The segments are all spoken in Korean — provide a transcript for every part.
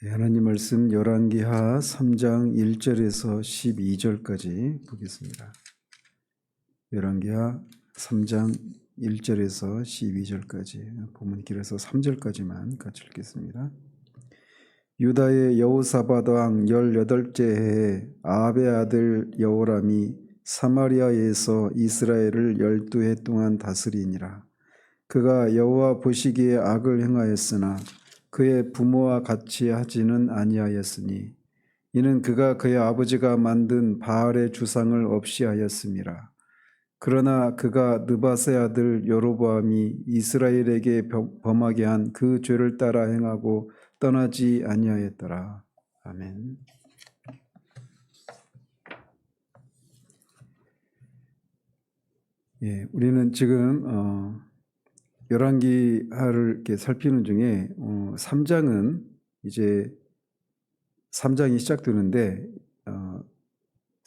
하나님 말씀 열왕기하 3장 1절에서 12절까지 보겠습니다. 열왕기하 3장 1절에서 12절까지 본문 길어서 3절까지만 같이 읽겠습니다. 유다의 여호사밧 왕 18째 해에 아합의 아들 여호람이 사마리아에서 이스라엘을 12해 동안 다스리니라. 그가 여호와 보시기에 악을 행하였으나 그의 부모와 같이 하지는 아니하였으니 이는 그가 그의 아버지가 만든 바알의 주상을 없이 하였음이라. 그러나 그가 느밧의 아들 여로보암이 이스라엘에게 범하게 한 그 죄를 따라 행하고 떠나지 아니하였더라. 아멘. 우리는 지금 열왕기하를 이렇게 살피는 중에 3장은 이제 3장이 시작되는데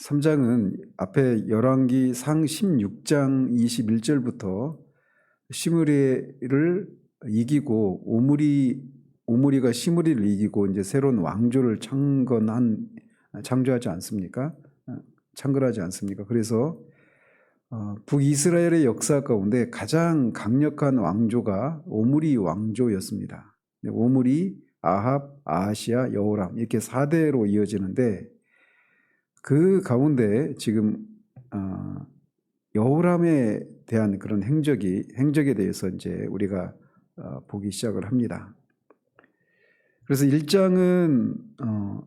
3장은 앞에 열왕기 상 16장 21절부터 시므리를 이기고 오므리가 시므리를 이기고 이제 새로운 왕조를 창조하지 않습니까? 창건하지 않습니까? 그래서 북이스라엘의 역사 가운데 가장 강력한 왕조가 오므리 왕조였습니다. 오므리, 아합, 아하시아, 여호람 이렇게 4대로 이어지는데 그 가운데 지금 여호람에 대한 그런 행적에 대해서 이제 우리가 보기 시작을 합니다. 그래서 1장은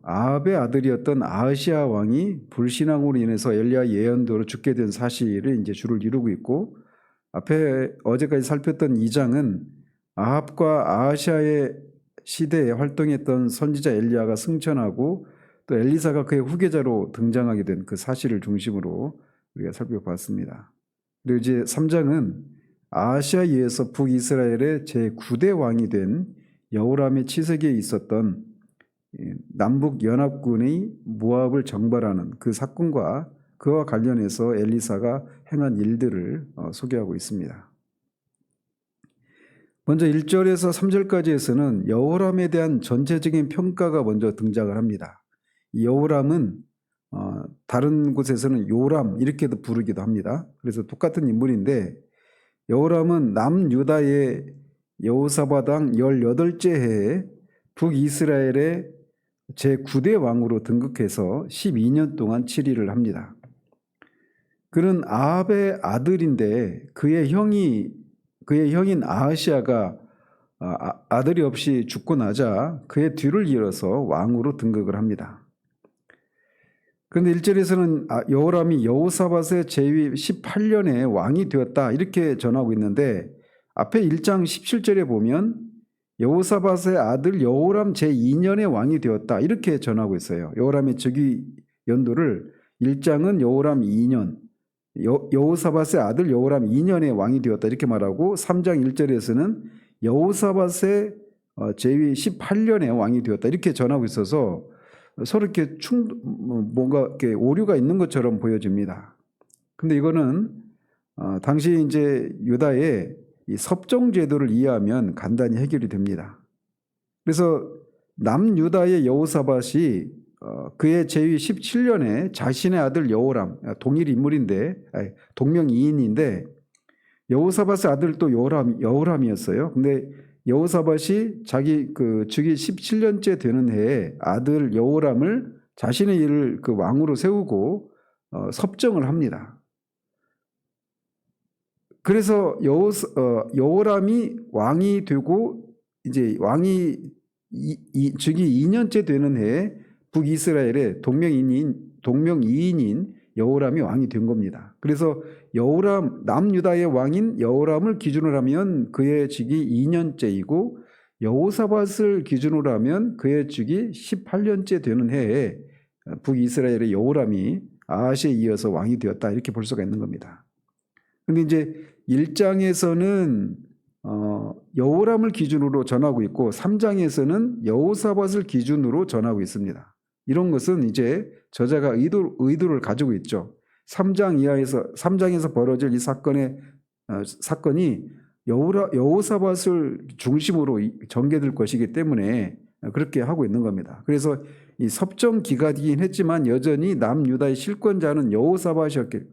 아합의 아들이었던 아하시아 왕이 불신앙으로 인해서 엘리야 예언대로 죽게 된 사실을 이제 주를 이루고 있고, 앞에 어제까지 살폈던 2장은 아합과 아하시아의 시대에 활동했던 선지자 엘리야가 승천하고 또 엘리사가 그의 후계자로 등장하게 된 그 사실을 중심으로 우리가 살펴봤습니다. 그리고 이제 3장은 아하시아에 의해서 북이스라엘의 제9대 왕이 된 여호람의 치세기에 있었던 남북 연합군의 모압을 정발하는 그 사건과 그와 관련해서 엘리사가 행한 일들을 소개하고 있습니다. 먼저 1절에서 3절까지에서는 여호람에 대한 전체적인 평가가 먼저 등장을 합니다. 여호람은 다른 곳에서는 요람 이렇게도 부르기도 합니다. 그래서 똑같은 인물인데 여호람은 남유다의 여호사밧 왕 18째 해에 북이스라엘의 제9대 왕으로 등극해서 12년 동안 치리를 합니다. 그는 아합의 아들인데 그의 형인 아하시아가 아들이 없이 죽고 나자 그의 뒤를 이어서 왕으로 등극을 합니다. 그런데 1절에서는 여호람이 여호사밧의 제위 18년에 왕이 되었다 이렇게 전하고 있는데 앞에 1장 17절에 보면 여호사밧의 아들 여호람 제2년에 왕이 되었다 이렇게 전하고 있어요. 여호람의 즉위 연도를 1장은 여호람 2년, 여호사밧의 아들 여호람 2년에 왕이 되었다 이렇게 말하고 3장 1절에서는 여호사밧의 제위 18년에 왕이 되었다 이렇게 전하고 있어서 서로 이렇게 뭔가 이렇게 오류가 있는 것처럼 보여집니다. 근데 이거는 당시 이제 유다의 이 섭정 제도를 이해하면 간단히 해결이 됩니다. 그래서 남유다의 여호사밧이 그의 제위 17년에 자신의 아들 여호람, 동일 인물인데 동명이인인데 여호사밧의 아들 또 여호람이었어요. 근데 여호사밧이 자기 그 즉위 17년째 되는 해에 아들 여호람을 자신의 일을 그 왕으로 세우고 섭정을 합니다. 그래서 여호람이 왕이 되고 이제 왕이 즉위 2년째 되는 해에 북이스라엘의 동명이인인 여호람이 왕이 된 겁니다. 그래서 남유다의 왕인 여호람을 기준으로 하면 그의 즉위 2년째이고 여호사밧을 기준으로 하면 그의 즉위 18년째 되는 해에 북이스라엘의 여호람이 아하시아에 이어서 왕이 되었다 이렇게 볼 수가 있는 겁니다. 근데 이제 1장에서는 여호람을 기준으로 전하고 있고 3장에서는 여호사밧을 기준으로 전하고 있습니다. 이런 것은 이제 저자가 의도를 가지고 있죠. 3장에서 벌어질 이 사건이 여호사밧을 중심으로 전개될 것이기 때문에 그렇게 하고 있는 겁니다. 그래서 이 섭정 기간이긴 했지만 여전히 남유다의 실권자는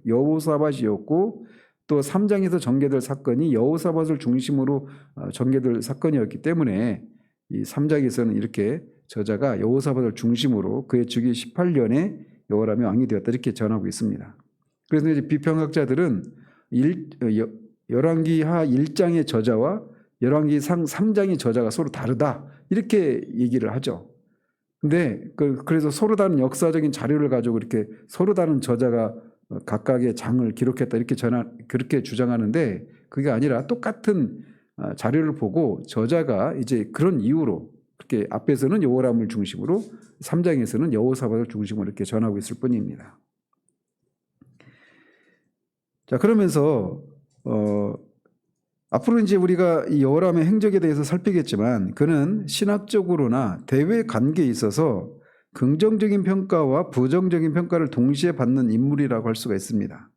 여호사밧이었고 또 3장에서 전개될 사건이 여호사밧을 중심으로 전개될 사건이었기 때문에 이 3장에서는 이렇게 저자가 여호사밧을 중심으로 그의 주기 18년에 여호람이 왕이 되었다 이렇게 전하고 있습니다. 그래서 이제 비평학자들은 열왕기하 1장의 저자와 열왕기상 3장의 저자가 서로 다르다 이렇게 얘기를 하죠. 근데 그래서 서로 다른 역사적인 자료를 가지고 이렇게 서로 다른 저자가 각각의 장을 기록했다 이렇게 그렇게 주장하는데 그게 아니라 똑같은 자료를 보고 저자가 이제 그런 이유로 그렇게 앞에서는 여호람을 중심으로 3장에서는 여호사밧을 중심으로 이렇게 전하고 있을 뿐입니다. 자, 그러면서 앞으로 이제 우리가 이 여호람의 행적에 대해서 살피겠지만 그는 신학적으로나 대외 관계에 있어서 긍정적인 평가와 부정적인 평가를 동시에 받는 인물이라고 할 수가 있습니다.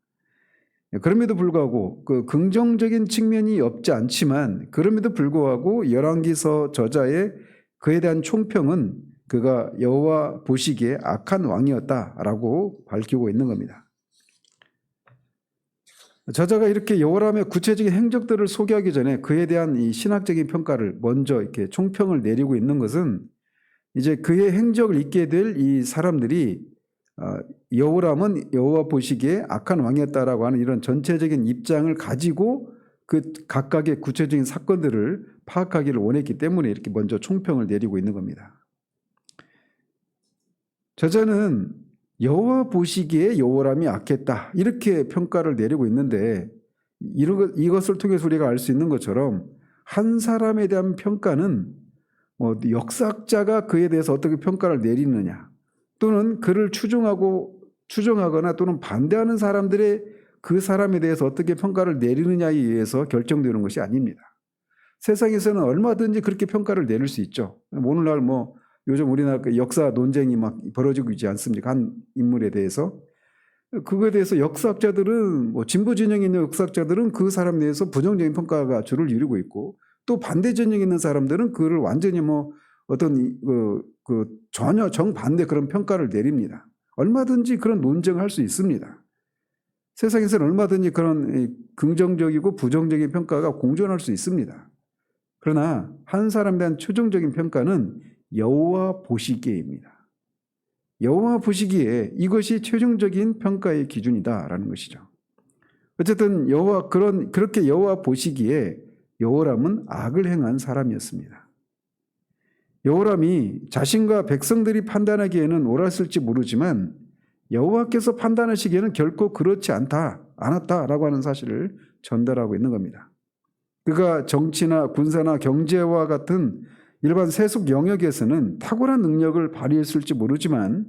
그럼에도 불구하고 그 긍정적인 측면이 없지 않지만 그럼에도 불구하고 열왕기서 저자의 그에 대한 총평은 그가 여호와 보시기에 악한 왕이었다라고 밝히고 있는 겁니다. 저자가 이렇게 여호람의 구체적인 행적들을 소개하기 전에 그에 대한 이 신학적인 평가를 먼저 이렇게 총평을 내리고 있는 것은 이제 그의 행적을 읽게 될 이 사람들이 여호람은 여호와 보시기에 악한 왕이었다라고 하는 이런 전체적인 입장을 가지고 그 각각의 구체적인 사건들을 파악하기를 원했기 때문에 이렇게 먼저 총평을 내리고 있는 겁니다. 저자는 여호와 보시기에 여호람이 악했다 이렇게 평가를 내리고 있는데 이것을 통해서 우리가 알 수 있는 것처럼 한 사람에 대한 평가는 역사학자가 그에 대해서 어떻게 평가를 내리느냐 또는 그를 추종하거나 또는 반대하는 사람들의 그 사람에 대해서 어떻게 평가를 내리느냐에 의해서 결정되는 것이 아닙니다. 세상에서는 얼마든지 그렇게 평가를 내릴 수 있죠. 오늘날 요즘 우리나라 역사 논쟁이 막 벌어지고 있지 않습니까? 한 인물에 대해서. 그거에 대해서 역사학자들은 진보 진영에 있는 역사학자들은 그 사람에 대해서 부정적인 평가가 주를 이루고 있고 또 반대 진영에 있는 사람들은 그를 완전히 어떤 전혀 정반대 그런 평가를 내립니다. 얼마든지 그런 논쟁을 할 수 있습니다. 세상에서는 얼마든지 그런 긍정적이고 부정적인 평가가 공존할 수 있습니다. 그러나 한 사람에 대한 최종적인 평가는 여호와 보시기에입니다. 여호와 보시기에 이것이 최종적인 평가의 기준이다라는 것이죠. 어쨌든 그렇게 여호와 보시기에 여호람은 악을 행한 사람이었습니다. 여호람이 자신과 백성들이 판단하기에는 옳았을지 모르지만 여호와께서 판단하시기에는 결코 그렇지 않았다라고 하는 사실을 전달하고 있는 겁니다. 그가 정치나 군사나 경제와 같은 일반 세속 영역에서는 탁월한 능력을 발휘했을지 모르지만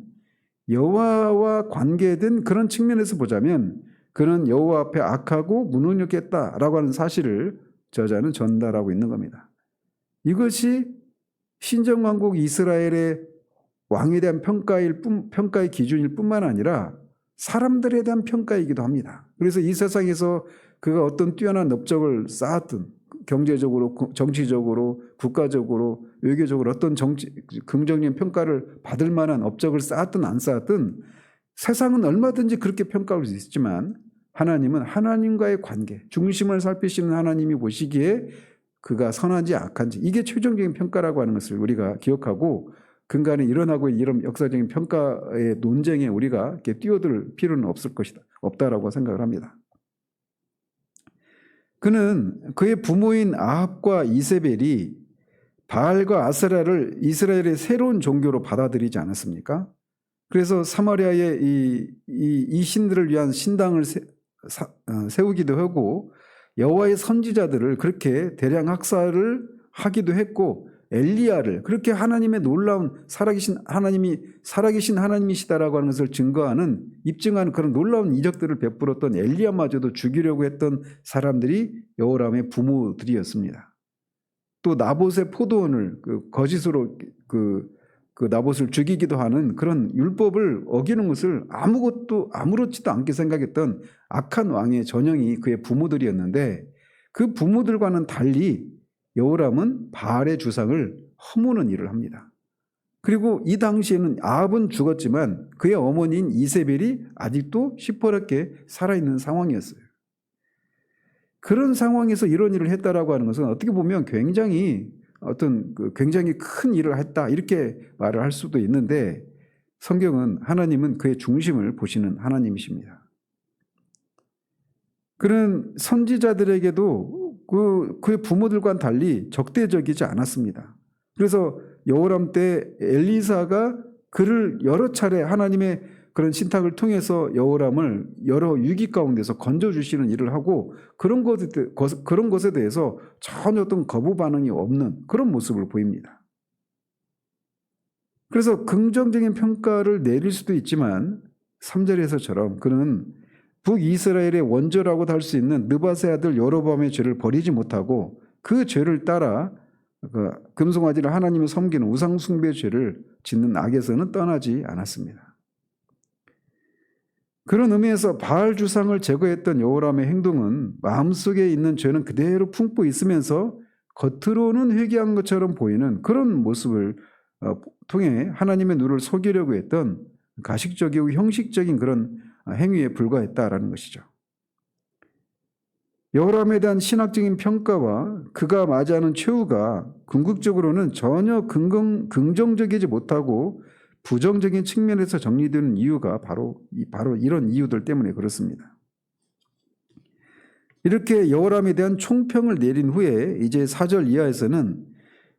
여호와와 관계된 그런 측면에서 보자면 그는 여호와 앞에 악하고 무능력했다라고 하는 사실을 저자는 전달하고 있는 겁니다. 이것이 신정왕국 이스라엘의 왕에 대한 평가의 기준일 뿐만 아니라 사람들에 대한 평가이기도 합니다. 그래서 이 세상에서 그가 어떤 뛰어난 업적을 쌓았든 경제적으로, 정치적으로, 국가적으로, 외교적으로 어떤 긍정적인 평가를 받을 만한 업적을 쌓았든 안 쌓았든 세상은 얼마든지 그렇게 평가할 수 있지만 하나님은 하나님과의 관계, 중심을 살피시는 하나님이 보시기에 그가 선한지 악한지 이게 최종적인 평가라고 하는 것을 우리가 기억하고 근간에 일어나고 있는 이런 역사적인 평가의 논쟁에 우리가 이렇게 뛰어들 필요는 없다라고 생각을 합니다. 그는 그의 부모인 아합과 이세벨이 바알과 아세라를 이스라엘의 새로운 종교로 받아들이지 않았습니까? 그래서 사마리아에 이 신들을 위한 신당을 세우기도 하고 여호와의 선지자들을 그렇게 대량 학살을 하기도 했고 엘리야를 그렇게 하나님의 놀라운 살아계신 하나님이시다라고 하는 것을 입증하는 그런 놀라운 이적들을 베풀었던 엘리야마저도 죽이려고 했던 사람들이 여호람의 부모들이었습니다. 또 나봇의 포도원을 거짓으로 나봇을 죽이기도 하는 그런 율법을 어기는 것을 아무렇지도 않게 생각했던 악한 왕의 전형이 그의 부모들이었는데 그 부모들과는 달리 여호람은 바알의 주상을 허무는 일을 합니다. 그리고 이 당시에는 아합은 죽었지만 그의 어머니인 이세벨이 아직도 시퍼렇게 살아있는 상황이었어요. 그런 상황에서 이런 일을 했다라고 하는 것은 어떻게 보면 굉장히 굉장히 큰 일을 했다 이렇게 말을 할 수도 있는데, 성경은 하나님은 그의 중심을 보시는 하나님이십니다. 그런 선지자들에게도 그의 부모들과는 달리 적대적이지 않았습니다. 그래서 여호람 때 엘리사가 그를 여러 차례 하나님의 그런 신탁을 통해서 여호람을 여러 위기 가운데서 건져주시는 일을 하고 그런 것에 대해서 전혀 어떤 거부 반응이 없는 그런 모습을 보입니다. 그래서 긍정적인 평가를 내릴 수도 있지만 3절에서처럼 그는 북이스라엘의 원조라고도 할 수 있는 느밧의 아들 여로보암의 죄를 버리지 못하고 그 죄를 따라 금송아지를 하나님을 섬기는 우상숭배의 죄를 짓는 악에서는 떠나지 않았습니다. 그런 의미에서 바알 주상을 제거했던 여호람의 행동은 마음속에 있는 죄는 그대로 품고 있으면서 겉으로는 회개한 것처럼 보이는 그런 모습을 통해 하나님의 눈을 속이려고 했던 가식적이고 형식적인 그런 행위에 불과했다라는 것이죠. 여호람에 대한 신학적인 평가와 그가 맞이하는 최후가 궁극적으로는 전혀 긍정적이지 못하고 부정적인 측면에서 정리되는 이유가 바로 이런 이유들 때문에 그렇습니다. 이렇게 여호람에 대한 총평을 내린 후에 이제 4절 이하에서는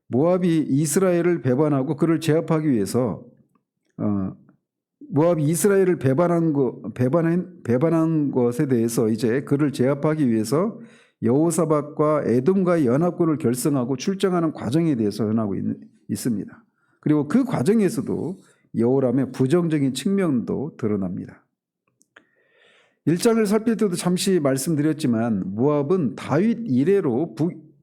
모압이 이스라엘을 배반하고 그를 제압하기 위해서 모압이 이스라엘을 배반한 것에 대해서 이제 그를 제압하기 위해서 여호사밧과 에돔과의 연합군을 결성하고 출정하는 과정에 대해서 전하고 있습니다. 그리고 그 과정에서도 여호람의 부정적인 측면도 드러납니다. 1장을 살필 때도 잠시 말씀드렸지만 모압은 다윗 이래로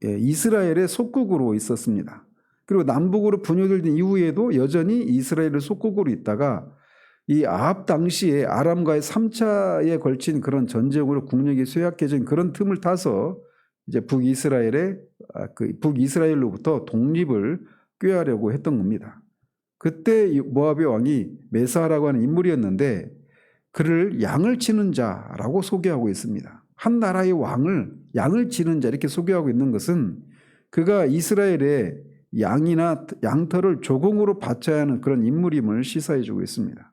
이스라엘의 속국으로 있었습니다. 그리고 남북으로 분열된 이후에도 여전히 이스라엘의 속국으로 있다가 이 아합 당시에 아람과의 3차에 걸친 그런 전쟁으로 국력이 쇠약해진 그런 틈을 타서 이제 북이스라엘로부터 독립을 꾀하려고 했던 겁니다. 그때 모압의 왕이 메사라고 하는 인물이었는데 그를 양을 치는 자라고 소개하고 있습니다. 한 나라의 왕을 양을 치는 자 이렇게 소개하고 있는 것은 그가 이스라엘의 양이나 양털을 조공으로 바쳐야 하는 그런 인물임을 시사해주고 있습니다.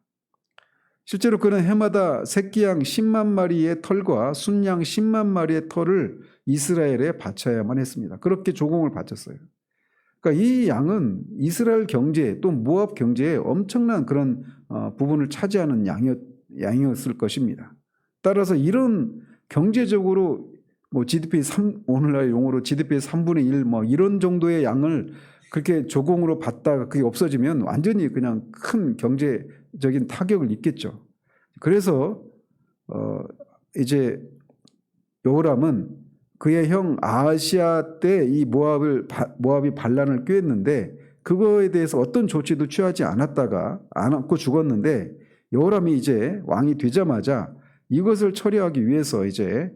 실제로 그는 해마다 새끼양 10만 마리의 털과 순양 10만 마리의 털을 이스라엘에 바쳐야만 했습니다. 그렇게 조공을 바쳤어요. 그러니까 이 양은 이스라엘 경제 또 모압 경제에 엄청난 그런 부분을 차지하는 양이었을 것입니다. 따라서 이런 경제적으로 GDP 오늘날 용어로 GDP의 3분의 1 이런 정도의 양을 그렇게 조공으로 받다가 그게 없어지면 완전히 그냥 큰 경제적인 타격을 입겠죠. 그래서 이제 여호람은 그의 형 아하시아 때 이 모압이 반란을 꾀했는데 그거에 대해서 어떤 조치도 취하지 않았고 죽었는데 여호람이 이제 왕이 되자마자 이것을 처리하기 위해서 이제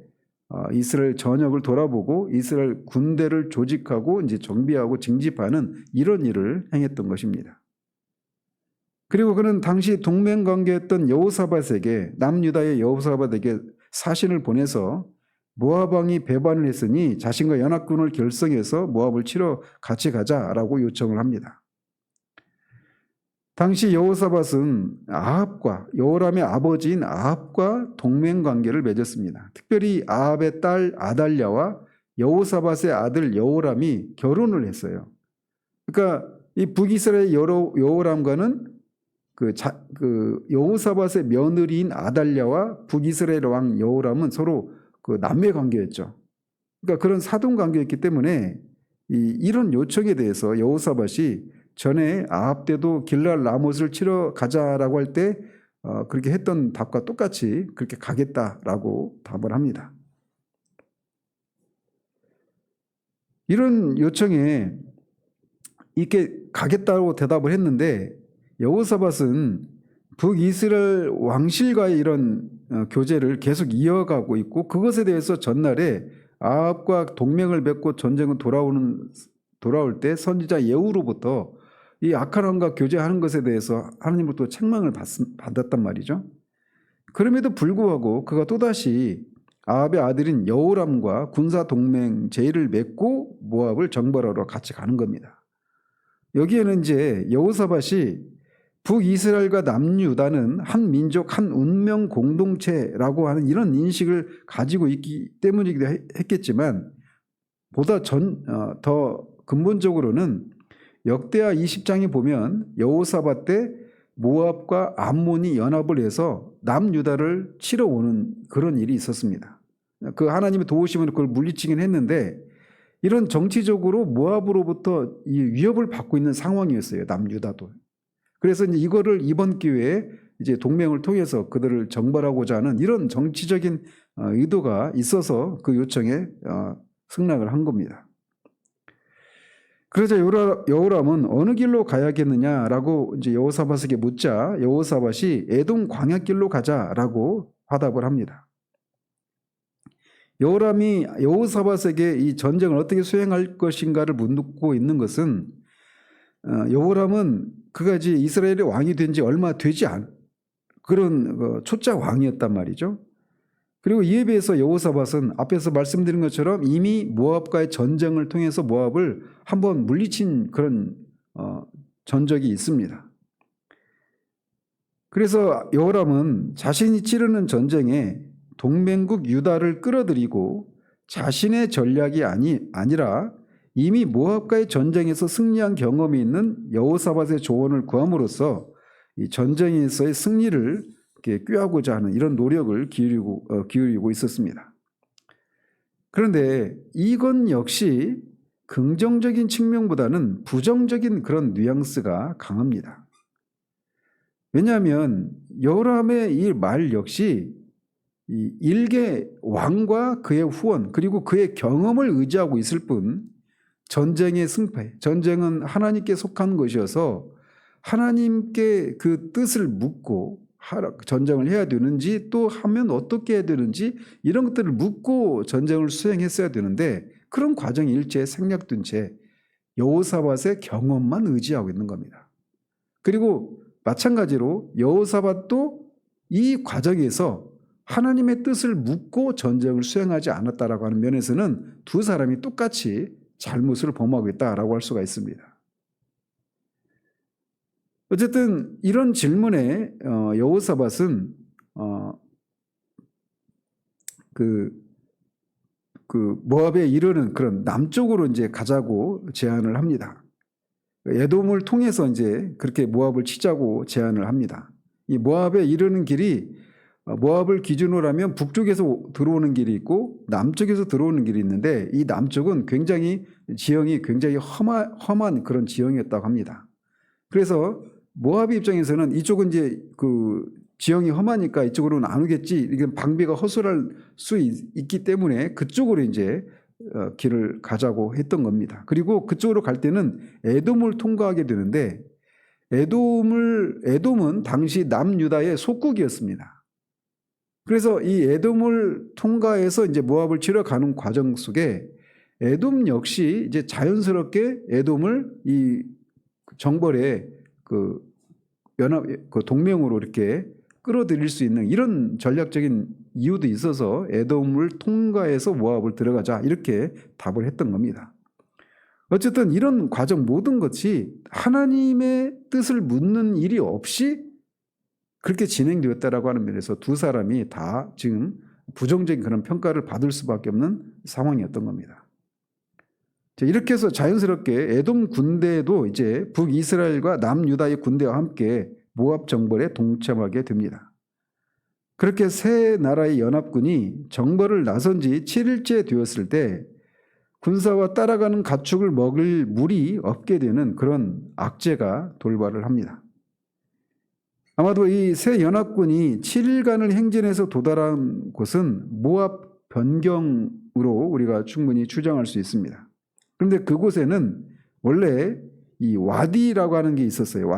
이스라엘 전역을 돌아보고 이스라엘 군대를 조직하고 이제 정비하고 징집하는 이런 일을 행했던 것입니다. 그리고 그는 당시 동맹 관계했던 여호사밧에게 남유다의 여호사밧에게 사신을 보내서 모압 왕이 배반을 했으니 자신과 연합군을 결성해서 모압을 치러 같이 가자라고 요청을 합니다. 당시 여호사밧은 아합과 여호람의 아버지인 아합과 동맹 관계를 맺었습니다. 특별히 아합의 딸 아달랴와 여호사밧의 아들 여호람이 결혼을 했어요. 그러니까 이 북이스라엘 여호람과는 그 여호사밧의 며느리인 아달랴와 북이스라엘 왕 여호람은 서로 그 남매 관계였죠. 그러니까 그런 사돈 관계였기 때문에 이런 요청에 대해서 여호사밧이 전에 아합 때도 길랄 라못을 치러 가자라고 할 때 그렇게 했던 답과 똑같이 그렇게 가겠다라고 답을 합니다. 이런 요청에 이렇게 가겠다고 대답을 했는데 여호사밧은 북이스라엘 왕실과의 이런 교제를 계속 이어가고 있고 그것에 대해서 전날에 아합과 동맹을 맺고 전쟁은 돌아올 때 선지자 예후로부터 이 악한 왕과 교제하는 것에 대해서 하나님으로부터 책망을 받았단 말이죠. 그럼에도 불구하고 그가 또다시 아합의 아들인 여호람과 군사 동맹 제의를 맺고 모압을 정벌하러 같이 가는 겁니다. 여기에는 이제 여호사밧이 북이스라엘과 남유다는 한 민족, 한 운명 공동체라고 하는 이런 인식을 가지고 있기 때문이기도 했겠지만 보다 더 근본적으로는 역대하 20장에 보면 여호사밧 때 모압과 암몬이 연합을 해서 남유다를 치러 오는 그런 일이 있었습니다. 그 하나님의 도우심으로 그걸 물리치긴 했는데 이런 정치적으로 모압으로부터 이 위협을 받고 있는 상황이었어요. 남유다도. 그래서 이제 이거를 이번 기회에 이제 동맹을 통해서 그들을 정벌하고자 하는 이런 정치적인 의도가 있어서 그 요청에 승낙을 한 겁니다. 그러자 여호람은 어느 길로 가야겠느냐라고 이제 여호사밧에게 묻자 여호사밧이 에돔 광야길로 가자라고 화답을 합니다. 여호람이 여호사밧에게 이 전쟁을 어떻게 수행할 것인가를 묻고 있는 것은 여호람은 그가 이제 이스라엘의 왕이 된 지 얼마 되지 않은 그런 초짜 왕이었단 말이죠. 그리고 이에 비해서 여호사밧은 앞에서 말씀드린 것처럼 이미 모압과의 전쟁을 통해서 모압을 한번 물리친 그런 전적이 있습니다. 그래서 여호람은 자신이 치르는 전쟁에 동맹국 유다를 끌어들이고 자신의 전략이 아니라 이미 모압과의 전쟁에서 승리한 경험이 있는 여호사밧의 조언을 구함으로써 이 전쟁에서의 승리를 꾀하고자 하는 이런 노력을 기울이고 있었습니다. 그런데 이건 역시 긍정적인 측면보다는 부정적인 그런 뉘앙스가 강합니다. 왜냐하면 여호람의 이 말 역시 이 일개 왕과 그의 후원 그리고 그의 경험을 의지하고 있을 뿐 전쟁의 승패, 전쟁은 하나님께 속한 것이어서 하나님께 그 뜻을 묻고 전쟁을 해야 되는지 또 하면 어떻게 해야 되는지 이런 것들을 묻고 전쟁을 수행했어야 되는데 그런 과정이 일제히 생략된 채 여호사밧의 경험만 의지하고 있는 겁니다. 그리고 마찬가지로 여호사밧도 이 과정에서 하나님의 뜻을 묻고 전쟁을 수행하지 않았다라고 하는 면에서는 두 사람이 똑같이 잘못을 범하고 있다라고 할 수가 있습니다. 어쨌든 이런 질문에 여호사밧은 모압에 이르는 그런 남쪽으로 이제 가자고 제안을 합니다. 에돔을 통해서 이제 그렇게 모압을 치자고 제안을 합니다. 이 모압에 이르는 길이 모압을 기준으로 하면 북쪽에서 들어오는 길이 있고 남쪽에서 들어오는 길이 있는데 이 남쪽은 굉장히 지형이 굉장히 험한 그런 지형이었다고 합니다. 그래서 모압 입장에서는 이쪽은 이제 그 지형이 험하니까 이쪽으로는 안 오겠지. 이게 방비가 허술할 수 있기 때문에 그쪽으로 이제 길을 가자고 했던 겁니다. 그리고 그쪽으로 갈 때는 에돔을 통과하게 되는데 에돔은 당시 남유다의 속국이었습니다. 그래서 이 에돔을 통과해서 이제 모압을 치러 가는 과정 속에 에돔 역시 이제 자연스럽게 에돔을 이 정벌의 그 동맹으로 이렇게 끌어들일 수 있는 이런 전략적인 이유도 있어서 에돔을 통과해서 모압을 들어가자 이렇게 답을 했던 겁니다. 어쨌든 이런 과정 모든 것이 하나님의 뜻을 묻는 일이 없이 그렇게 진행되었다라고 하는 면에서 두 사람이 다 지금 부정적인 그런 평가를 받을 수밖에 없는 상황이었던 겁니다. 이렇게 해서 자연스럽게 에돔 군대도 이제 북이스라엘과 남유다의 군대와 함께 모압 정벌에 동참하게 됩니다. 그렇게 세 나라의 연합군이 정벌을 나선 지 7일째 되었을 때 군사와 따라가는 가축을 먹을 물이 없게 되는 그런 악재가 돌발을 합니다. 아마도 이 세 연합군이 7일간을 행진해서 도달한 곳은 모압 변경으로 우리가 충분히 추정할 수 있습니다. 그런데 그곳에는 원래 이 와디라고 하는 게 있었어요.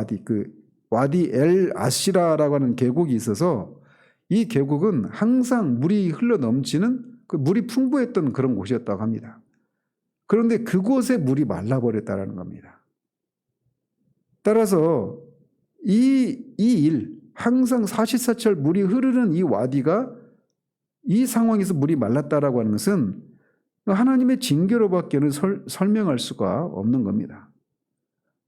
와디 엘 아시라라고 하는 계곡이 있어서 이 계곡은 항상 물이 흘러 넘치는 그 물이 풍부했던 그런 곳이었다고 합니다. 그런데 그곳에 물이 말라버렸다는 겁니다. 따라서 이 일, 항상 사시사철 물이 흐르는 이 와디가 이 상황에서 물이 말랐다라고 하는 것은 하나님의 징계로밖에는 설명할 수가 없는 겁니다.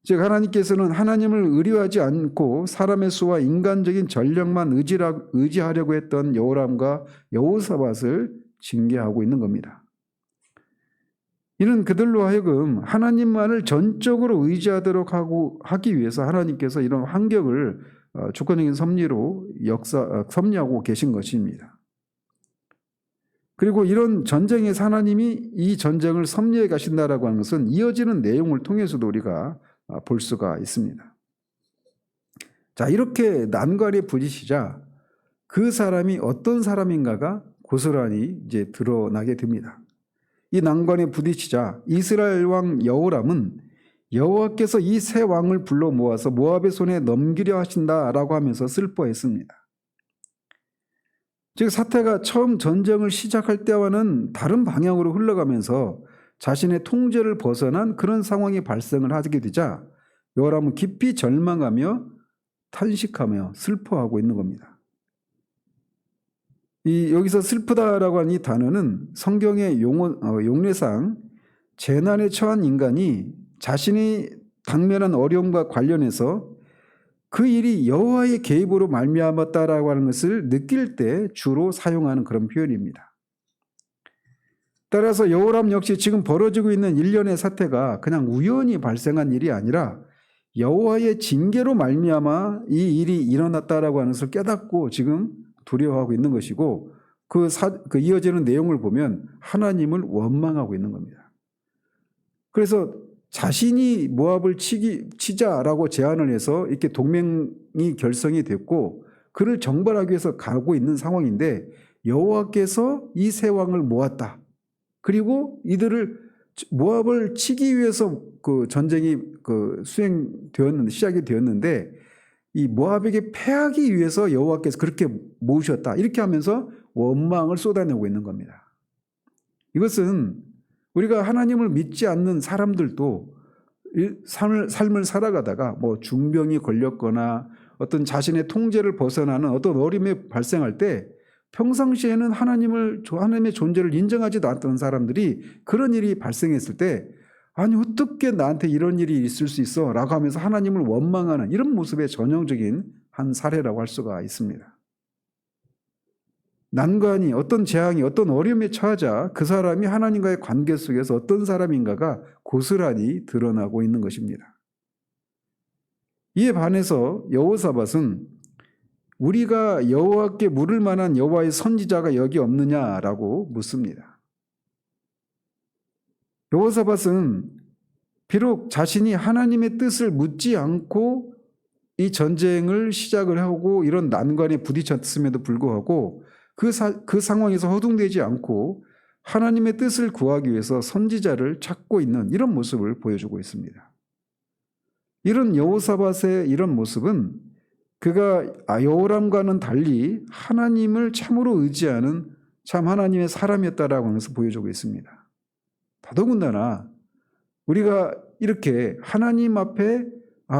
즉 하나님께서는 하나님을 의뢰하지 않고 사람의 수와 인간적인 전력만 의지하려고 했던 여호람과 여호사밧을 징계하고 있는 겁니다. 이는 그들로 하여금 하나님만을 전적으로 의지하도록 하기 위해서 하나님께서 이런 환경을 주권적인 섭리로 섭리하고 계신 것입니다. 그리고 이런 전쟁에서 하나님이 이 전쟁을 섭리해 가신다라고 하는 것은 이어지는 내용을 통해서도 우리가 볼 수가 있습니다. 자, 이렇게 난관에 부딪히자 그 사람이 어떤 사람인가가 고스란히 이제 드러나게 됩니다. 이 난관에 부딪히자 이스라엘 왕 여호람은 여호와께서 이 세 왕을 불러 모아서 모압의 손에 넘기려 하신다라고 하면서 슬퍼했습니다. 즉 사태가 처음 전쟁을 시작할 때와는 다른 방향으로 흘러가면서 자신의 통제를 벗어난 그런 상황이 발생을 하게 되자 여호람은 깊이 절망하며 탄식하며 슬퍼하고 있는 겁니다. 여기서 슬프다라고 하는 이 단어는 성경의 용례상 재난에 처한 인간이 자신이 당면한 어려움과 관련해서 그 일이 여호와의 개입으로 말미암았다라고 하는 것을 느낄 때 주로 사용하는 그런 표현입니다. 따라서 여호람 역시 지금 벌어지고 있는 일련의 사태가 그냥 우연히 발생한 일이 아니라 여호와의 징계로 말미암아 이 일이 일어났다라고 하는 것을 깨닫고 지금 두려워하고 있는 것이고 그 이어지는 내용을 보면 하나님을 원망하고 있는 겁니다. 그래서 자신이 모압을 치자라고 제안을 해서 이렇게 동맹이 결성이 됐고 그를 정벌하기 위해서 가고 있는 상황인데 여호와께서 이 세 왕을 모았다. 그리고 이들을 모압을 치기 위해서 그 전쟁이 시작이 되었는데 이 모압에게 패하기 위해서 여호와께서 그렇게 모으셨다. 이렇게 하면서 원망을 쏟아내고 있는 겁니다. 이것은 우리가 하나님을 믿지 않는 사람들도 삶을 살아가다가 뭐 중병이 걸렸거나 어떤 자신의 통제를 벗어나는 어떤 어려움이 발생할 때 평상시에는 하나님의 존재를 인정하지도 않던 사람들이 그런 일이 발생했을 때 아니 어떻게 나한테 이런 일이 있을 수 있어 라고 하면서 하나님을 원망하는 이런 모습의 전형적인 한 사례라고 할 수가 있습니다. 난관이 어떤 재앙이 어떤 어려움에 처하자 그 사람이 하나님과의 관계 속에서 어떤 사람인가가 고스란히 드러나고 있는 것입니다. 이에 반해서 여호사밧은 우리가 여호와께 물을 만한 여호와의 선지자가 여기 없느냐라고 묻습니다. 여호사밧은 비록 자신이 하나님의 뜻을 묻지 않고 이 전쟁을 시작을 하고 이런 난관에 부딪혔음에도 불구하고 그 상황에서 허둥대지 않고 하나님의 뜻을 구하기 위해서 선지자를 찾고 있는 이런 모습을 보여주고 있습니다. 이런 여호사밧의 이런 모습은 그가 여호람과는 달리 하나님을 참으로 의지하는 참 하나님의 사람이었다라고 하면서 보여주고 있습니다. 더더군다나 우리가 이렇게 하나님 앞에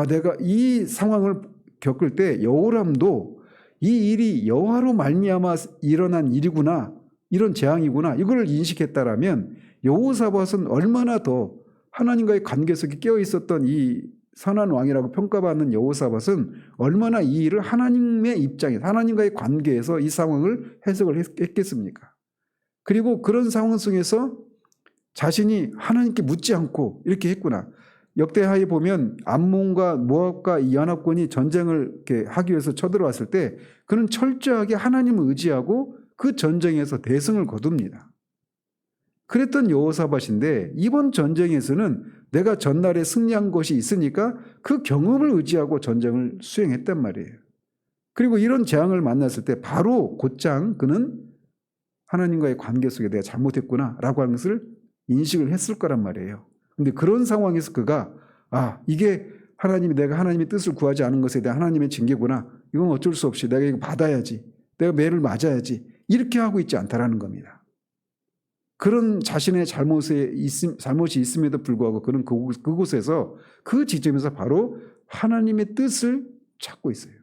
내가 이 상황을 겪을 때 여호람도 이 일이 여호와로 말미암아 일어난 일이구나, 이런 재앙이구나, 이걸 인식했다라면 여호사밧은 얼마나 더 하나님과의 관계 속에 깨어 있었던 이 선한 왕이라고 평가받는 여호사밧은 얼마나 이 일을 하나님의 입장에서 하나님과의 관계에서 이 상황을 해석을 했겠습니까? 그리고 그런 상황 속에서 자신이 하나님께 묻지 않고 이렇게 했구나. 역대하에 보면 암몬과 모압과 이 연합군이 전쟁을 이렇게 하기 위해서 쳐들어왔을 때 그는 철저하게 하나님을 의지하고 그 전쟁에서 대승을 거둡니다. 그랬던 여호사밧인데 이번 전쟁에서는 내가 전날에 승리한 것이 있으니까 그 경험을 의지하고 전쟁을 수행했단 말이에요. 그리고 이런 재앙을 만났을 때 바로 곧장 그는 하나님과의 관계 속에 내가 잘못했구나라고 하는 것을 인식을 했을 거란 말이에요. 근데 그런 상황에서 그가 이게 내가 하나님의 뜻을 구하지 않은 것에 대한 하나님의 징계구나. 이건 어쩔 수 없이 내가 이거 받아야지. 내가 매를 맞아야지. 이렇게 하고 있지 않다라는 겁니다. 그런 자신의 잘못이 있음에도 불구하고 그는 그곳에서 그 지점에서 바로 하나님의 뜻을 찾고 있어요.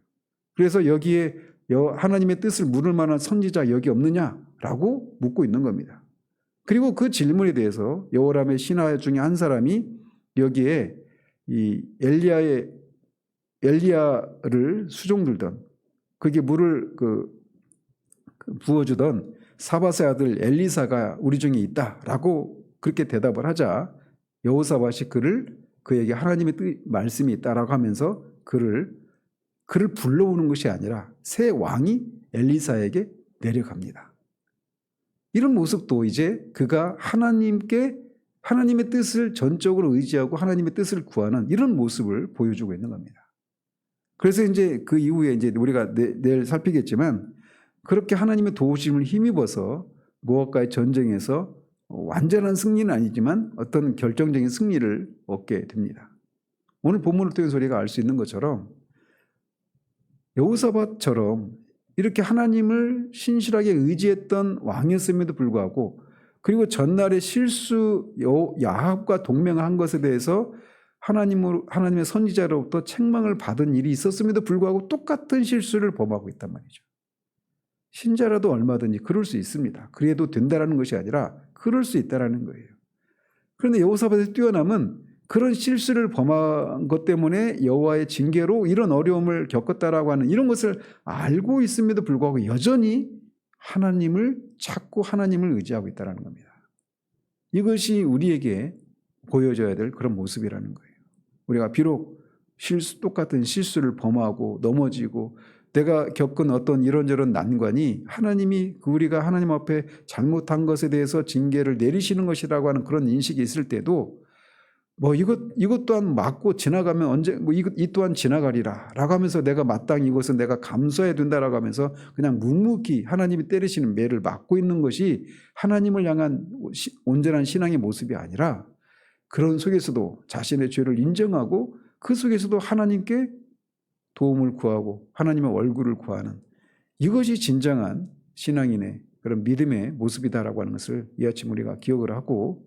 그래서 여기에 하나님의 뜻을 물을 만한 선지자 여기 없느냐라고 묻고 있는 겁니다. 그리고 그 질문에 대해서 여호람의 신하 중에 한 사람이 여기에 이 엘리야를 수종들던 그게 물을 부어주던 사밧의 아들 엘리사가 우리 중에 있다라고 그렇게 대답을 하자 여호사밧이 그에게 하나님의 말씀이 있다라고 하면서 그를 불러오는 것이 아니라 새 왕이 엘리사에게 내려갑니다. 이런 모습도 이제 그가 하나님의 뜻을 전적으로 의지하고 하나님의 뜻을 구하는 이런 모습을 보여주고 있는 겁니다. 그래서 이제 그 이후에 이제 우리가 내일 살피겠지만 그렇게 하나님의 도우심을 힘입어서 모압과의 전쟁에서 완전한 승리는 아니지만 어떤 결정적인 승리를 얻게 됩니다. 오늘 본문을 통해서 우리가 알 수 있는 것처럼 여호사밧처럼 이렇게 하나님을 신실하게 의지했던 왕이었음에도 불구하고 그리고 전날에 실수 야합과 동맹한 것에 대해서 하나님의 선지자로부터 책망을 받은 일이 있었음에도 불구하고 똑같은 실수를 범하고 있단 말이죠. 신자라도 얼마든지 그럴 수 있습니다. 그래도 된다라는 것이 아니라 그럴 수 있다라는 거예요. 그런데 여호사밧의 뛰어남은 그런 실수를 범한 것 때문에 여호와의 징계로 이런 어려움을 겪었다라고 하는 이런 것을 알고 있음에도 불구하고 여전히 하나님을 찾고 하나님을 의지하고 있다는 겁니다. 이것이 우리에게 보여져야 될 그런 모습이라는 거예요. 우리가 비록 똑같은 실수를 범하고 넘어지고 내가 겪은 어떤 이런저런 난관이 우리가 하나님 앞에 잘못한 것에 대해서 징계를 내리시는 것이라고 하는 그런 인식이 있을 때도 이것 또한 맞고 지나가면 이 또한 지나가리라 라고 하면서 내가 마땅히 이것은 내가 감수해야 된다라고 하면서 그냥 묵묵히 하나님이 때리시는 매를 맞고 있는 것이 하나님을 향한 온전한 신앙의 모습이 아니라 그런 속에서도 자신의 죄를 인정하고 그 속에서도 하나님께 도움을 구하고 하나님의 얼굴을 구하는 이것이 진정한 신앙인의 그런 믿음의 모습이다라고 하는 것을 이 아침 우리가 기억을 하고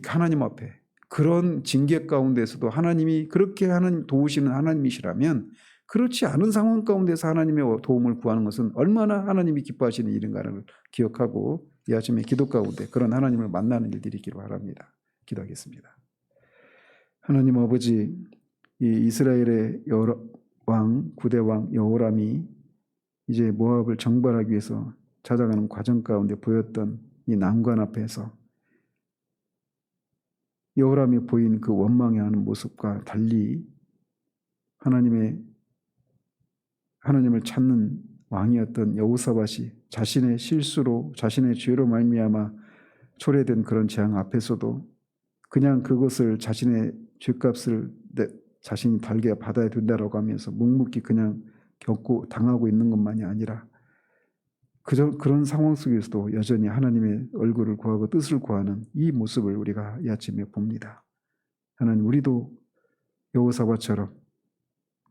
하나님 앞에 그런 징계 가운데서도 하나님이 그렇게 도우시는 하나님이시라면 그렇지 않은 상황 가운데서 하나님의 도움을 구하는 것은 얼마나 하나님이 기뻐하시는 일인가를 기억하고 이 아침에 기도 가운데 그런 하나님을 만나는 일들이 있기를 바랍니다. 기도하겠습니다. 하나님 아버지, 이 이스라엘의 구대 왕 여호람이 이제 모압을 정벌하기 위해서 찾아가는 과정 가운데 보였던 이 난관 앞에서 여호람이 보인 그 원망해하는 모습과 달리 하나님을 찾는 왕이었던 여호사밧이 자신의 실수로 자신의 죄로 말미암아 초래된 그런 재앙 앞에서도 그냥 그것을 자신의 죄값을 자신이 달게 받아야 된다라고 하면서 묵묵히 그냥 당하고 있는 것만이 아니라 그런 상황 속에서도 여전히 하나님의 얼굴을 구하고 뜻을 구하는 이 모습을 우리가 이 아침에 봅니다. 하나님, 우리도 여호사밧처럼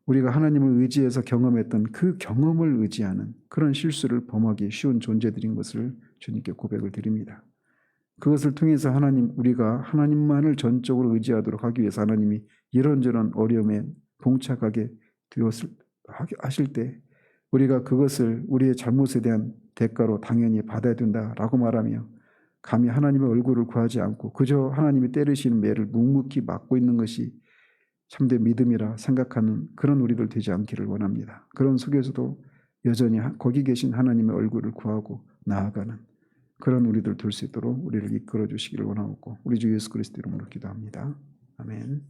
우리가 하나님을 의지해서 경험했던 그 경험을 의지하는 그런 실수를 범하기 쉬운 존재들인 것을 주님께 고백을 드립니다. 그것을 통해서 우리가 하나님만을 전적으로 의지하도록 하기 위해서 하나님이 이런저런 어려움에 봉착하게 하실 때 우리가 그것을 우리의 잘못에 대한 대가로 당연히 받아야 된다라고 말하며 감히 하나님의 얼굴을 구하지 않고 그저 하나님이 때리시는 매를 묵묵히 맞고 있는 것이 참된 믿음이라 생각하는 그런 우리들 되지 않기를 원합니다. 그런 속에서도 여전히 거기 계신 하나님의 얼굴을 구하고 나아가는 그런 우리들 될 수 있도록 우리를 이끌어 주시기를 원하고 우리 주 예수 그리스도 이름으로 기도합니다. 아멘.